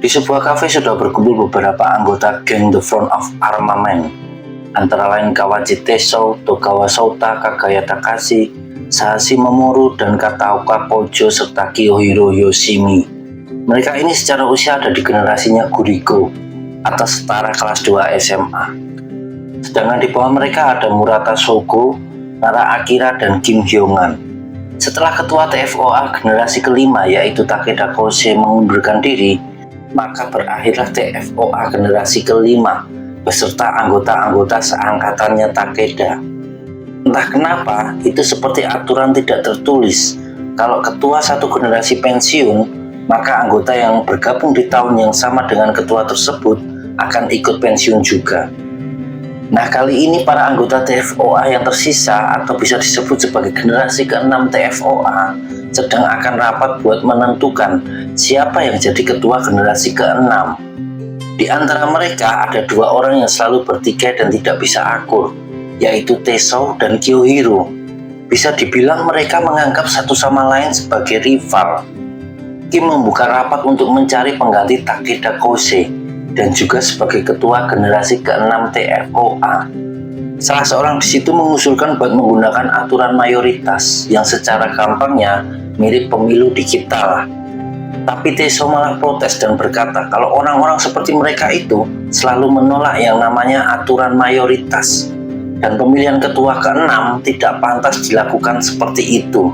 Di sebuah kafe sudah berkumpul beberapa anggota geng The Front of Armament, antara lain Kawachi Teso, Togawa Shouta, Kagaya Takashi, Sahashi Mamoru, dan Kataoka Pojo, serta Kiyohiro Yoshimi. Mereka ini secara usia ada di generasinya Guriko, atau setara kelas 2 SMA. Sedangkan di bawah mereka ada Murata Shogo, Nara Akira, dan Kim Hyongan. Setelah ketua TFOA generasi kelima yaitu Takeda Kose mengundurkan diri, maka berakhirlah TFOA generasi kelima beserta anggota-anggota seangkatannya Takeda. Entah kenapa, itu seperti aturan tidak tertulis. Kalau ketua satu generasi pensiun, maka anggota yang bergabung di tahun yang sama dengan ketua tersebut akan ikut pensiun juga. Nah, kali ini para anggota TFOA yang tersisa atau bisa disebut sebagai generasi ke-6 TFOA sedang akan rapat buat menentukan siapa yang jadi ketua generasi ke-6. Di antara mereka ada dua orang yang selalu bertikai dan tidak bisa akur, yaitu Teso dan Kiyohiro. Bisa dibilang mereka menganggap satu sama lain sebagai rival. Kim membuka rapat untuk mencari pengganti Takeda Kose dan juga sebagai ketua generasi ke-6 TFOA. Salah seorang di situ mengusulkan buat menggunakan aturan mayoritas yang secara gampangnya mirip pemilu di kita lah. Tapi Teso malah protes dan berkata kalau orang-orang seperti mereka itu selalu menolak yang namanya aturan mayoritas dan pemilihan ketua ke-6 tidak pantas dilakukan seperti itu.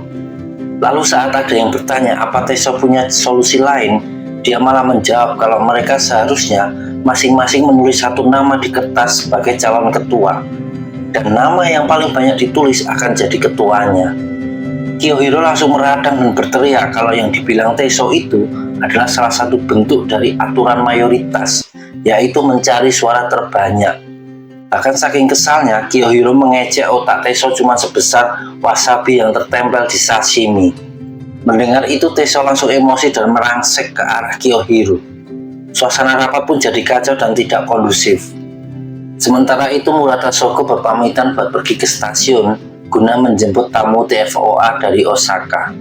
Lalu saat ada yang bertanya apa Teso punya solusi lain, dia malah menjawab kalau mereka seharusnya masing-masing menulis satu nama di kertas sebagai calon ketua, dan nama yang paling banyak ditulis akan jadi ketuanya. Kiyohiro langsung meradang dan berteriak kalau yang dibilang Teso itu adalah salah satu bentuk dari aturan mayoritas, yaitu mencari suara terbanyak. Bahkan saking kesalnya, Kiyohiro mengejek otak Teso cuma sebesar wasabi yang tertempel di sashimi. Mendengar itu Teso langsung emosi dan merangsek ke arah Kiyohiro. Suasana rapat pun jadi kacau dan tidak kondusif. Sementara itu Murata Shogo berpamitan buat pergi ke stasiun guna menjemput tamu TFOA dari Osaka.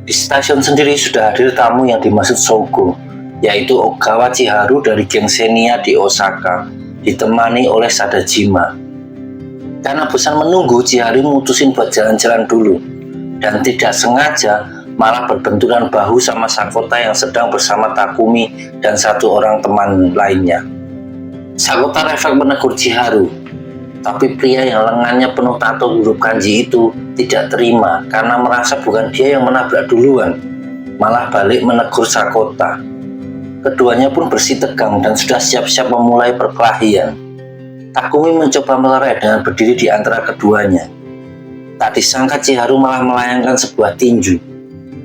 Di stasiun sendiri sudah hadir tamu yang dimaksud Shogo, yaitu Ogawa Chiharu dari geng Senia di Osaka, ditemani oleh Sadajima. Karena bosan menunggu, Chiharu mutusin buat jalan-jalan dulu, dan tidak sengaja malah berbenturan bahu sama Sakota yang sedang bersama Takumi dan satu orang teman lainnya. Sakota refleks menegur Chiharu, tapi pria yang lengannya penuh tato huruf kanji itu tidak terima karena merasa bukan dia yang menabrak duluan, malah balik menegur Sakota. Keduanya pun bersih tegang dan sudah siap-siap memulai perkelahian. Takumi mencoba melerai dengan berdiri di antara keduanya. Tak disangka Chiharu malah melayangkan sebuah tinju.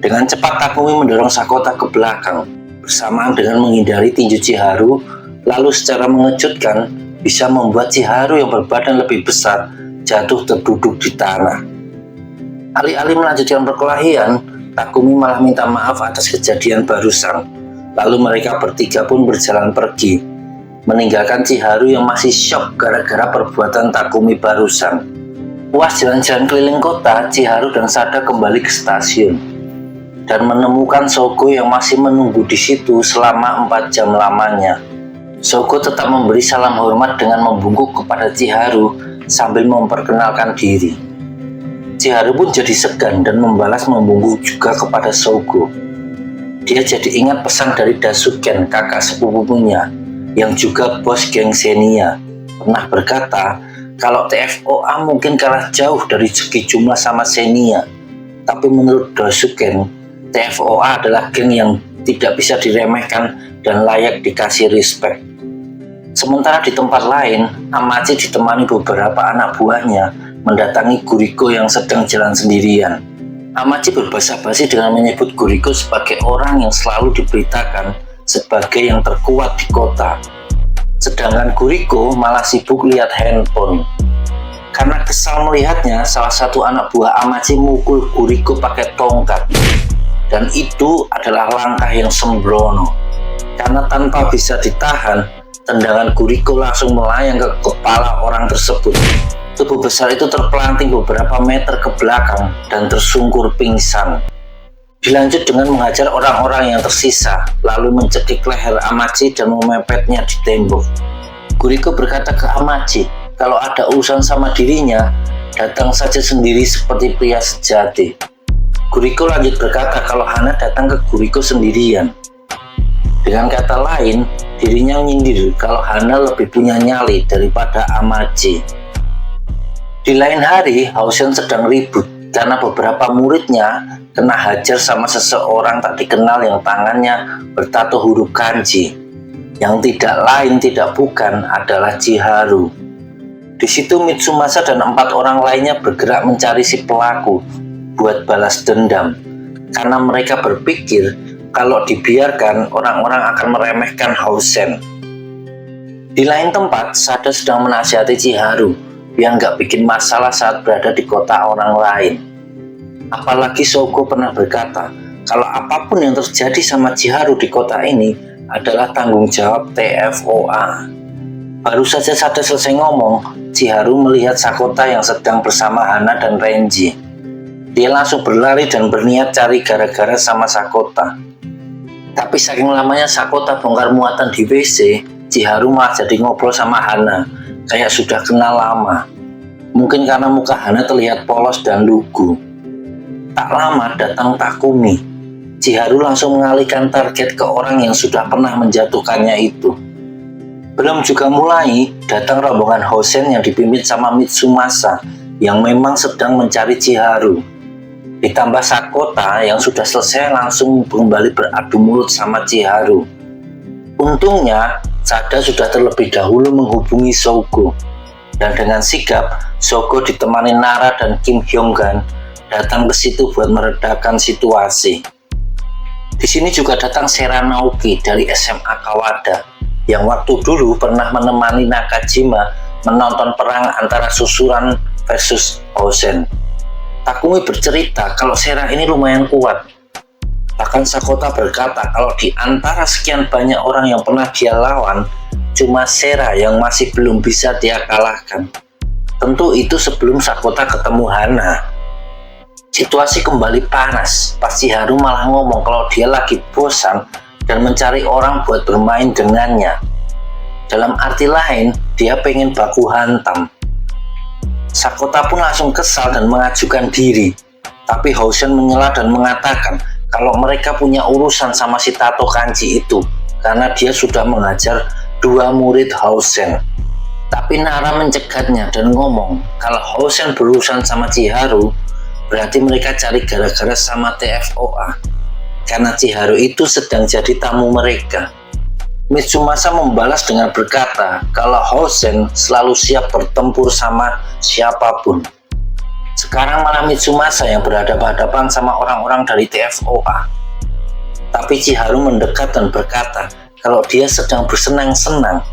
Dengan cepat Takumi mendorong Sakota ke belakang, bersamaan dengan menghindari tinju Chiharu, lalu secara mengejutkan bisa membuat Chiharu yang berbadan lebih besar jatuh terduduk di tanah. Alih-alih melanjutkan perkelahian, Takumi malah minta maaf atas kejadian barusan. Lalu mereka bertiga pun berjalan pergi, meninggalkan Chiharu yang masih syok gara-gara perbuatan Takumi barusan. Puas jalan-jalan keliling kota, Chiharu dan Sada kembali ke stasiun dan menemukan Shogo yang masih menunggu di situ selama 4 jam lamanya. Shogo tetap memberi salam hormat dengan membungkuk kepada Chiharu sambil memperkenalkan diri. Chiharu pun jadi segan dan membalas membungkuk juga kepada Shogo. Dia jadi ingat pesan dari Dasuken, kakak sepupunya, yang juga bos geng Senia, pernah berkata kalau TFOA mungkin kalah jauh dari segi jumlah sama Senia, tapi menurut Dasuken, TFOA adalah geng yang tidak bisa diremehkan dan layak dikasih respect. Sementara di tempat lain, Amachi ditemani beberapa anak buahnya mendatangi Guriko yang sedang jalan sendirian. Amachi berbasa-basi dengan menyebut Guriko sebagai orang yang selalu diberitakan sebagai yang terkuat di kota. Sedangkan Guriko malah sibuk lihat handphone. Karena kesal melihatnya, salah satu anak buah Amachi mukul Guriko pakai tongkat. Dan itu adalah langkah yang sembrono. Karena tanpa bisa ditahan, tendangan Guriko langsung melayang ke kepala orang tersebut. Tubuh besar itu terpelanting beberapa meter ke belakang dan tersungkur pingsan. Dilanjut dengan menghajar orang-orang yang tersisa, lalu mencekik leher Amaji dan memepetnya di tembok. Guriko berkata ke Amaji, kalau ada urusan sama dirinya, datang saja sendiri seperti pria sejati. Guriko lanjut berkata kalau Hana datang ke Guriko sendirian. Dengan kata lain, dirinya menyindir kalau Hana lebih punya nyali daripada Amaji. Di lain hari, Hao-sen sedang ribut karena beberapa muridnya kena hajar sama seseorang tak dikenal yang tangannya bertato huruf kanji, yang tidak lain tidak bukan adalah Chiharu. Di situ Mitsumasa dan 4 orang lainnya bergerak mencari si pelaku buat balas dendam, karena mereka berpikir kalau dibiarkan orang-orang akan meremehkan Hao-sen. Di lain tempat, Sada sedang menasihati Chiharu biar nggak bikin masalah saat berada di kota orang lain. Apalagi Shogo pernah berkata kalau apapun yang terjadi sama Chiharu di kota ini adalah tanggung jawab TFOA. Baru saja Sada selesai ngomong, Chiharu melihat Sakota yang sedang bersama Hana dan Renji. Dia langsung berlari dan berniat cari gara-gara sama Sakota. Tapi saking lamanya Sakota bongkar muatan di WC, Chiharu malah jadi ngobrol sama Hana, kayak sudah kenal lama. Mungkin karena muka Hana terlihat polos dan lugu. Tak lama datang Takumi. Chiharu langsung mengalihkan target ke orang yang sudah pernah menjatuhkannya itu. Belum juga mulai, datang rombongan Hao-sen yang dipimpin sama Mitsumasa, yang memang sedang mencari Chiharu. Ditambah Sakota yang sudah selesai langsung kembali beradu mulut sama Chiharu. Untungnya, Sada sudah terlebih dahulu menghubungi Shogo. Dan dengan sigap, Shogo ditemani Nara dan Kim Hyong-gan datang ke situ buat meredakan situasi. Di sini juga datang Sera Naoki dari SMA Kawada, yang waktu dulu pernah menemani Nakajima menonton perang antara Susuran versus Hao-sen. Takumi bercerita kalau Sera ini lumayan kuat. Bahkan Sakota berkata kalau di antara sekian banyak orang yang pernah dia lawan, cuma Sera yang masih belum bisa dia kalahkan. Tentu itu sebelum Sakota ketemu Hana. Situasi kembali panas, pas Chiharu malah ngomong kalau dia lagi bosan dan mencari orang buat bermain dengannya. Dalam arti lain, dia pengen baku hantam. Sakota pun langsung kesal dan mengajukan diri. Tapi Hao-sen menyela dan mengatakan kalau mereka punya urusan sama si tato kanji itu karena dia sudah mengajar 2 murid Hao-sen. Tapi Nara mencegatnya dan ngomong kalau Hao-sen berurusan sama Chiharu berarti mereka cari gara-gara sama TFOA karena Chiharu itu sedang jadi tamu mereka. Mitsumasa membalas dengan berkata kalau Hao-sen selalu siap bertempur sama siapapun. Sekarang malah Mitsumasa yang berhadapan-hadapan sama orang-orang dari TFOA. Tapi Chiharu mendekat dan berkata kalau dia sedang bersenang-senang.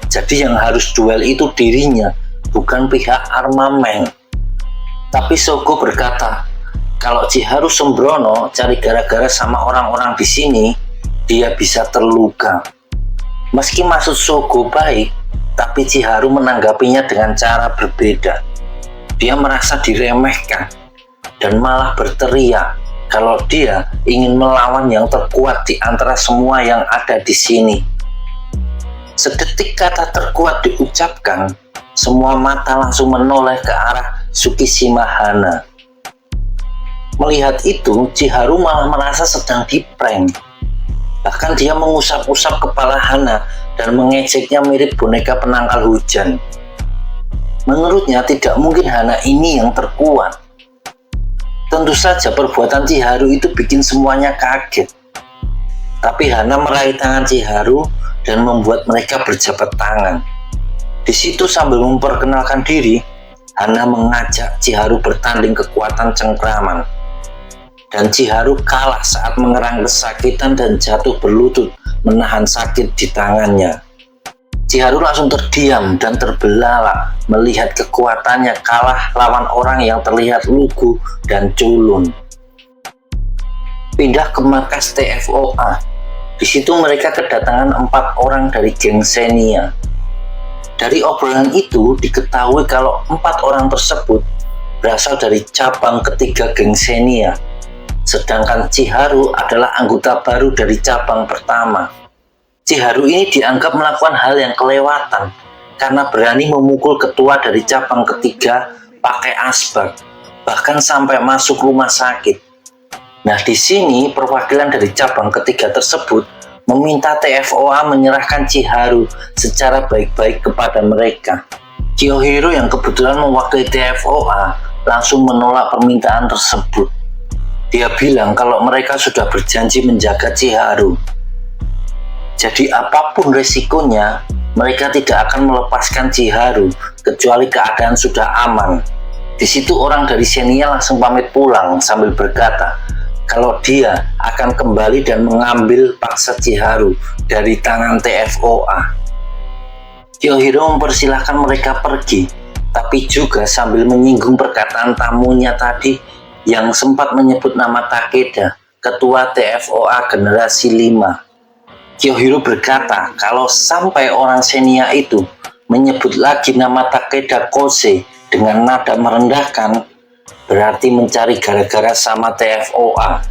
Jadi yang harus duel itu dirinya, bukan pihak armamen. Tapi Shogo berkata kalau Chiharu sembrono cari gara-gara sama orang-orang di sini, dia bisa terluka. Meski maksud Shogo baik, tapi Chiharu menanggapinya dengan cara berbeda. Dia merasa diremehkan dan malah berteriak kalau dia ingin melawan yang terkuat di antara semua yang ada di sini. Sedetik kata terkuat diucapkan, semua mata langsung menoleh ke arah Tsukishima Hana. Melihat itu, Chiharu malah merasa sedang diprank. Bahkan dia mengusap-usap kepala Hana dan mengejeknya mirip boneka penangkal hujan. Menurutnya tidak mungkin Hana ini yang terkuat. Tentu saja perbuatan Chiharu itu bikin semuanya kaget. Tapi Hana meraih tangan Chiharu dan membuat mereka berjabat tangan. Di situ sambil memperkenalkan diri, Hana mengajak Chiharu bertanding kekuatan cengkraman. Dan Chiharu kalah saat mengerang kesakitan dan jatuh berlutut menahan sakit di tangannya. Chiharu langsung terdiam dan terbelalak melihat kekuatannya kalah lawan orang yang terlihat lugu dan culun. Pindah ke markas TFOA. Di situ mereka kedatangan 4 orang dari geng Xenia. Dari obrolan itu diketahui kalau 4 orang tersebut berasal dari cabang ketiga geng Xenia. sedangkan Chiharu adalah anggota baru dari cabang pertama. Chiharu ini dianggap melakukan hal yang kelewatan karena berani memukul ketua dari cabang ketiga pakai asbak, bahkan sampai masuk rumah sakit. Nah, di sini perwakilan dari cabang ketiga tersebut meminta TFOA menyerahkan Chiharu secara baik-baik kepada mereka. Kiyohiro yang kebetulan mewakili TFOA langsung menolak permintaan tersebut. Dia bilang kalau mereka sudah berjanji menjaga Chiharu. Jadi apapun resikonya, mereka tidak akan melepaskan Chiharu kecuali keadaan sudah aman. Di situ orang dari Xenia langsung pamit pulang sambil berkata kalau dia akan kembali dan mengambil paksa Chiharu dari tangan TFOA. Kiyohiro mempersilahkan mereka pergi, tapi juga sambil menyinggung perkataan tamunya tadi yang sempat menyebut nama Takeda, ketua TFOA generasi 5. Kiyohiro berkata kalau sampai orang Xenia itu menyebut lagi nama Takeda Kose dengan nada merendahkan, berarti mencari gara-gara sama TFOA.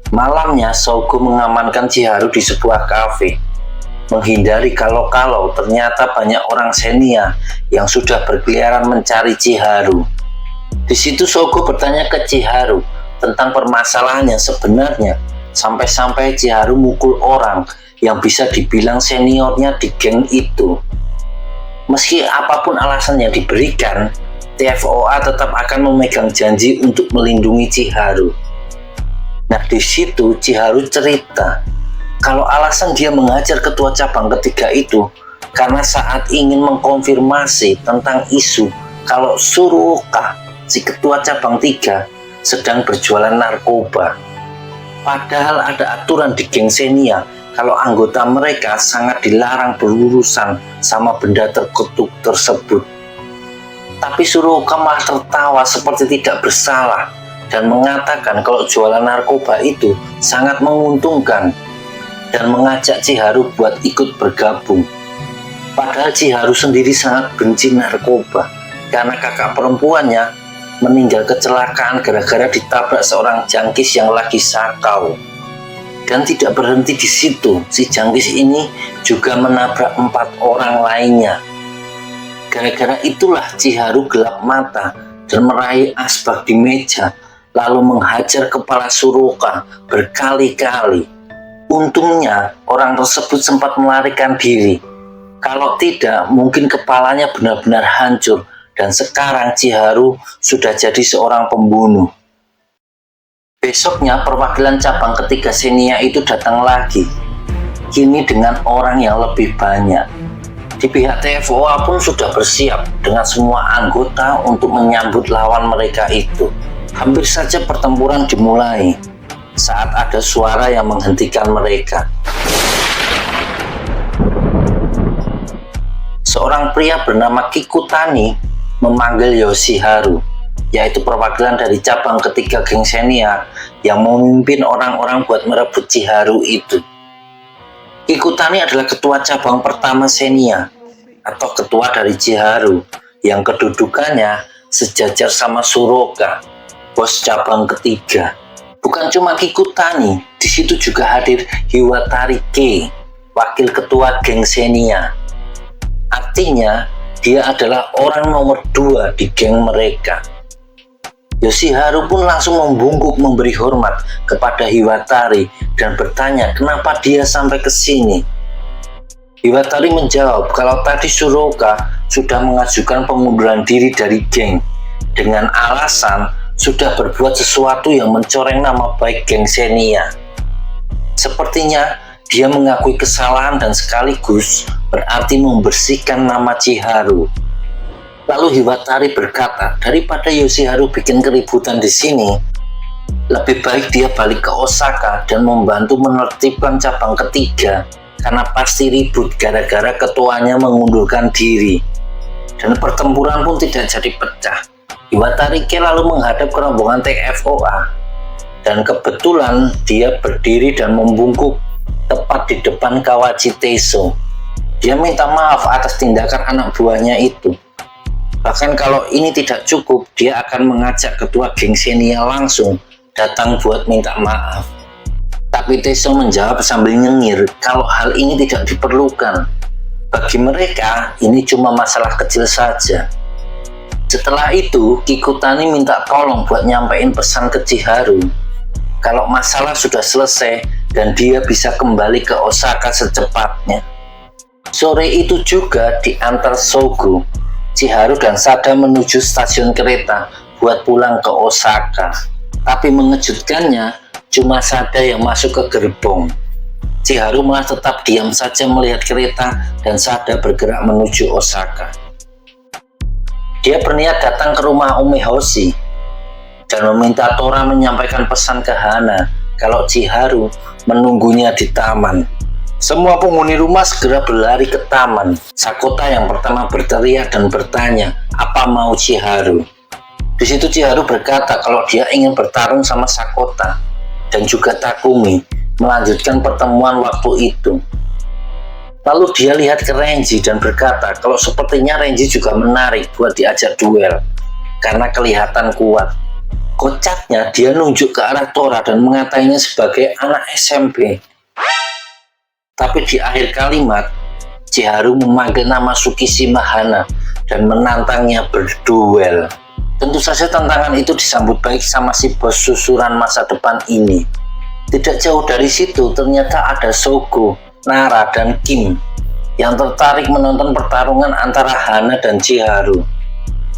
Malamnya Shogo mengamankan Chiharu di sebuah kafe, menghindari kalau ternyata banyak orang Xenia yang sudah berkeliaran mencari Chiharu. Di situ Shogo bertanya ke Chiharu tentang permasalahan yang sebenarnya, sampai-sampai Chiharu mukul orang yang bisa dibilang seniornya di geng itu. Meski apapun alasan yang diberikan, TFOA tetap akan memegang janji untuk melindungi Chiharu. Nah, di situ Chiharu cerita kalau alasan dia mengajar ketua cabang ketiga itu karena saat ingin mengkonfirmasi tentang isu kalau Suruoka, si ketua cabang 3, sedang berjualan narkoba. Padahal ada aturan di geng Xenia kalau anggota mereka sangat dilarang berurusan sama benda terkutuk tersebut. Tapi Suruoka malah tertawa seperti tidak bersalah dan mengatakan kalau jualan narkoba itu sangat menguntungkan dan mengajak Chiharu buat ikut bergabung. Padahal Chiharu sendiri sangat benci narkoba karena kakak perempuannya meninggal kecelakaan gara-gara ditabrak seorang jangkis yang lagi sakau. Dan tidak berhenti di situ, si jangkis ini juga menabrak 4 orang lainnya. Gara-gara itulah Chiharu gelap mata dan meraih asbak di meja, lalu menghajar kepala Suruoka berkali-kali. Untungnya orang tersebut sempat melarikan diri. Kalau tidak, mungkin kepalanya benar-benar hancur dan sekarang Chiharu sudah jadi seorang pembunuh. Besoknya perwakilan cabang ketiga Xenia itu datang lagi, kini dengan orang yang lebih banyak. Di pihak TFOA pun sudah bersiap dengan semua anggota untuk menyambut lawan mereka itu. Hampir saja pertempuran dimulai saat ada suara yang menghentikan mereka. Seorang pria bernama Kikutani memanggil Yoshiharu, yaitu perwakilan dari cabang ketiga geng Xenia yang memimpin orang-orang buat merebut Chiharu itu. Kikutani adalah ketua cabang pertama Xenia atau ketua dari Chiharu yang kedudukannya sejajar sama Suruoka, bos cabang ketiga. Bukan cuma Kikutani, di situ juga hadir Hiwatari Kei, wakil ketua geng Xenia. Artinya, dia adalah orang nomor 2 di geng mereka. Yoshiharu pun langsung membungkuk memberi hormat kepada Hiwatari dan bertanya kenapa dia sampai ke sini. Hiwatari menjawab kalau tadi Suruoka sudah mengajukan pengunduran diri dari geng dengan alasan sudah berbuat sesuatu yang mencoreng nama baik geng Xenia. Sepertinya dia mengakui kesalahan dan sekaligus berarti membersihkan nama Chiharu. Lalu Hiwatari berkata, daripada Yoshiharu bikin keributan di sini, lebih baik dia balik ke Osaka dan membantu menertibkan cabang ketiga karena pasti ribut gara-gara ketuanya mengundurkan diri. Dan pertempuran pun tidak jadi pecah. Hiwatari lalu menghadap ke rombongan TFOA dan kebetulan dia berdiri dan membungkuk tepat di depan Kawachi Teisho. Dia minta maaf atas tindakan anak buahnya itu. Bahkan kalau ini tidak cukup, dia akan mengajak ketua geng Xenia langsung datang buat minta maaf. Tapi Teso menjawab sambil nyengir kalau hal ini tidak diperlukan. Bagi mereka, ini cuma masalah kecil saja. Setelah itu, Kikutani minta tolong buat nyampein pesan ke Chiharu kalau masalah sudah selesai dan dia bisa kembali ke Osaka secepatnya. Sore itu juga diantar Sogo, Chiharu dan Sada menuju stasiun kereta buat pulang ke Osaka. Tapi mengejutkannya, cuma Sada yang masuk ke gerbong. Chiharu malah tetap diam saja melihat kereta dan Sada bergerak menuju Osaka. Dia berniat datang ke rumah Umehoshi dan meminta Tora menyampaikan pesan ke Hana kalau Chiharu menunggunya di taman. Semua penghuni rumah segera berlari ke taman. Sakota yang pertama berteriak dan bertanya apa mau Chiharu. Di situ Chiharu berkata kalau dia ingin bertarung sama Sakota dan juga Takumi, melanjutkan pertemuan waktu itu. Lalu dia lihat ke Renji dan berkata kalau sepertinya Renji juga menarik buat diajak duel karena kelihatan kuat. Kocaknya dia nunjuk ke arah Tora dan mengatainya sebagai anak SMP. Tapi di akhir kalimat, Chiharu memanggil nama Tsukishima Hana dan menantangnya berduel. Tentu saja tantangan itu disambut baik sama si bos susuran masa depan ini. Tidak jauh dari situ ternyata ada Sogo, Nara, dan Kim yang tertarik menonton pertarungan antara Hana dan Chiharu.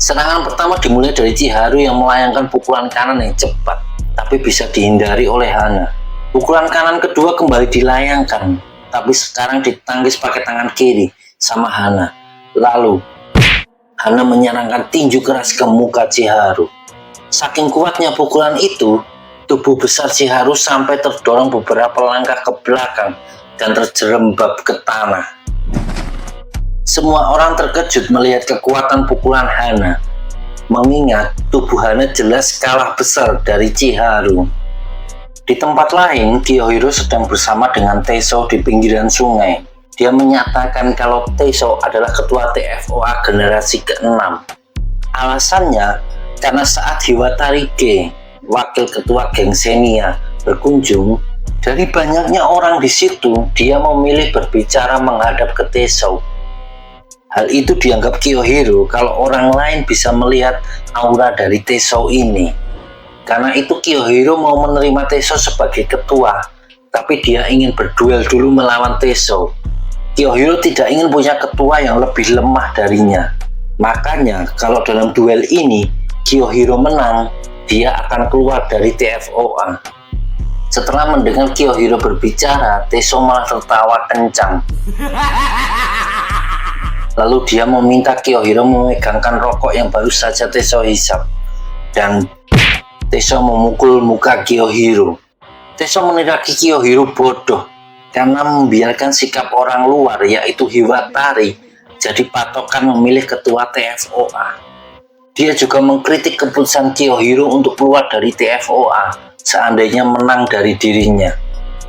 Serangan pertama dimulai dari Chiharu yang melayangkan pukulan kanan yang cepat, tapi bisa dihindari oleh Hana. Pukulan kanan kedua kembali dilayangkan, tapi sekarang ditangkis pakai tangan kiri sama Hana. Lalu, Hana menyerangkan tinju keras ke muka Chiharu. Saking kuatnya pukulan itu, tubuh besar Chiharu sampai terdorong beberapa langkah ke belakang dan terjerembab ke tanah. Semua orang terkejut melihat kekuatan pukulan Hana, mengingat tubuh Hana jelas kalah besar dari Chiharu. Di tempat lain, Kiyohiro sedang bersama dengan Teso di pinggiran sungai. Dia menyatakan kalau Teso adalah ketua TFOA generasi ke-6. Alasannya, karena saat Hiwatari Ge, wakil ketua geng Senia, berkunjung, dari banyaknya orang di situ, dia memilih berbicara menghadap ke Teso. Hal itu dianggap Kiyohiro kalau orang lain bisa melihat aura dari Teso ini. Karena itu Kiyohiro mau menerima Teso sebagai ketua, tapi dia ingin berduel dulu melawan Teso. Kiyohiro tidak ingin punya ketua yang lebih lemah darinya. Makanya kalau dalam duel ini Kiyohiro menang, dia akan keluar dari TFOA. Setelah mendengar Kiyohiro berbicara, Teso malah tertawa kencang. Lalu dia meminta Kiyohiro memegangkan rokok yang baru saja Teso hisap. Dan Teso memukul muka Kiyohiro. Teso menilaki Kiyohiro bodoh karena membiarkan sikap orang luar yaitu Hiwatari jadi patokan memilih ketua TFOA. Dia juga mengkritik keputusan Kiyohiro untuk keluar dari TFOA seandainya menang dari dirinya.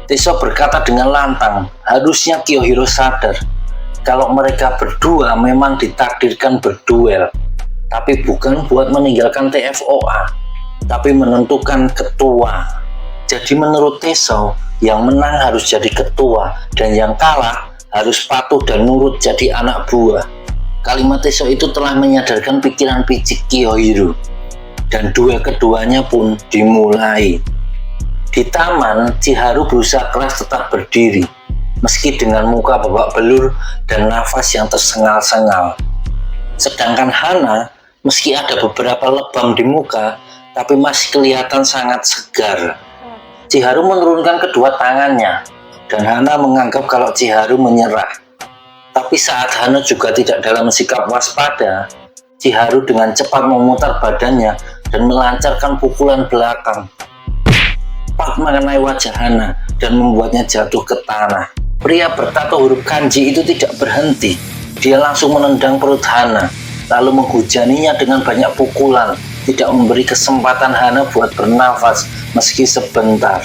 Teso berkata dengan lantang, harusnya Kiyohiro sadar kalau mereka berdua memang ditakdirkan berduel, tapi bukan buat meninggalkan TFOA, tapi menentukan ketua. Jadi menurut Teso, yang menang harus jadi ketua, dan yang kalah harus patuh dan nurut jadi anak buah. Kalimat Teso itu telah menyadarkan pikiran picik Kiyohiro, dan duel keduanya pun dimulai. Di taman, Chiharu berusaha keras tetap berdiri, meski dengan muka babak belur dan nafas yang tersengal-sengal. Sedangkan Hana, meski ada beberapa lebam di muka, tapi masih kelihatan sangat segar. Chiharu menurunkan kedua tangannya, dan Hana menganggap kalau Chiharu menyerah. Tapi saat Hana juga tidak dalam sikap waspada, Chiharu dengan cepat memutar badannya dan melancarkan pukulan belakang. Tepat mengenai wajah Hana dan membuatnya jatuh ke tanah. Pria bertato huruf kanji itu tidak berhenti. Dia langsung menendang perut Hana, lalu menghujaninya dengan banyak pukulan, tidak memberi kesempatan Hana buat bernafas meski sebentar.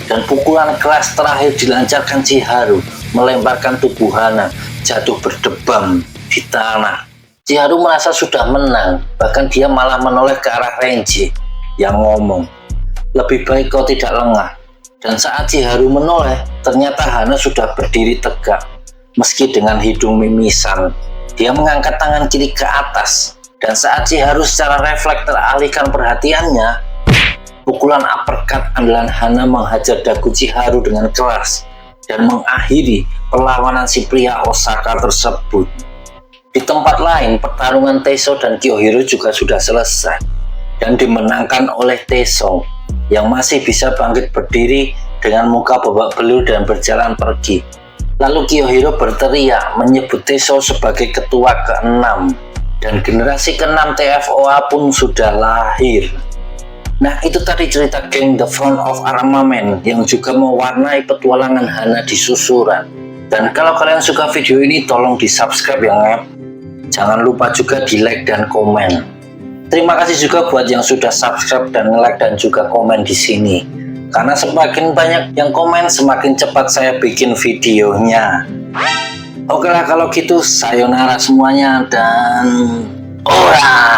Dan pukulan keras terakhir dilancarkan Chiharu, melemparkan tubuh Hana jatuh berdebam di tanah. Chiharu merasa sudah menang, bahkan dia malah menoleh ke arah Renji yang ngomong, Lebih baik kau tidak lengah. Dan saat Chiharu menoleh, ternyata Hana sudah berdiri tegak. Meski dengan hidung mimisan, dia mengangkat tangan kiri ke atas. Dan saat Chiharu secara refleks teralihkan perhatiannya, pukulan uppercut andalan Hana menghajar dagu Chiharu dengan keras dan mengakhiri perlawanan si pria Osaka tersebut. Di tempat lain, pertarungan Teisho dan Kiyohiro juga sudah selesai dan dimenangkan oleh Teisho yang masih bisa bangkit berdiri dengan muka babak belur dan berjalan pergi. Lalu Kiyohiro berteriak menyebut Teisho sebagai ketua ke-6 dan generasi ke-6 TFOA pun sudah lahir. Nah, itu tadi cerita geng The Front of Armament yang juga mewarnai petualangan Hana di Susuran. Dan kalau kalian suka video ini, tolong di subscribe ya ngep. Jangan lupa juga di like dan komen. Terima kasih juga buat yang sudah subscribe dan like dan juga komen di sini. Karena semakin banyak yang komen, semakin cepat saya bikin videonya. Oke lah kalau gitu, sayonara semuanya dan ora.